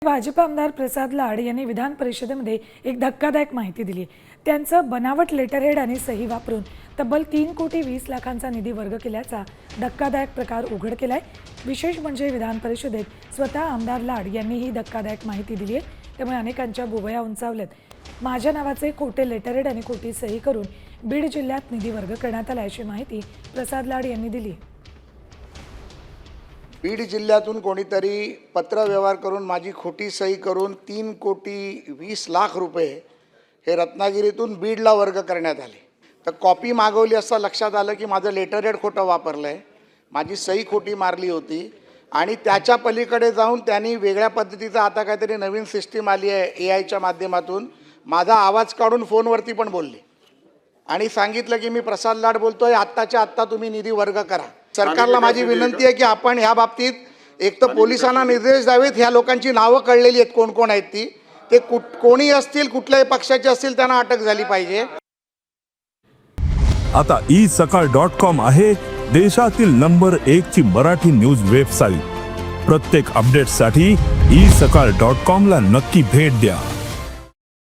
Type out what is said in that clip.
भाजप आमदार प्रसाद लाड यांनी विधान परिषदेमध्ये एक धक्कादायक माहिती दिली। त्यांचं बनावट लेटरहेड आणि सही वापरून तब्बल 3,20,00,000चा निधी वर्ग केल्याचा धक्कादायक प्रकार उघड केलाय। विशेष म्हणजे विधान परिषदेत स्वतः आमदार लाड यांनी ही धक्कादायक माहिती दिली आहे। त्यामुळे अनेकांच्या बुबया उंचावल्यात। माझ्या नावाचे खोटे लेटरहेड आणि खोटी सही करून बीड जिल्ह्यात निधी वर्ग करण्यात आला अशी माहिती प्रसाद लाड यांनी दिली। बीड जिल्ह्यातून कोणीतरी पत्र व्यवहार करून माझी खोटी सही करून 3,20,00,000 रुपये हे रत्नागिरीतून बीडला वर्ग करण्यात आले। तर कॉपी मागवली असता लक्षात आलं की माझं लेटरहेड खोटं वापरलं आहे, माझी सही खोटी मारली होती आणि त्याच्या पलीकडे जाऊन त्यांनी वेगळ्या पद्धतीचा आता काहीतरी नवीन सिस्टीम आली आहे AI च्या माध्यमातून माझा आवाज काढून फोनवरती पण बोलले आणि सांगितलं की मी प्रसाद लाड बोलतोय, आत्ताच्या आत्ता तुम्ही निधी वर्ग करा। सरकारला माझी विनंती आहे की आपण ह्या बाबतीत एक तर पोलिसांना निर्देश द्यावेत। ह्या लोकांची नावं कळलेली आहेत, कोण कोण आहेत ते कोणी असतील, कुठल्याही पक्षाचे असतील, त्यांना अटक झाली पाहिजे। आता isakal.com आहे देशातील नंबर 1 ची मराठी न्यूज वेबसाईट। प्रत्येक अपडेटसाठी isakal.com ला नक्की भेट द्या।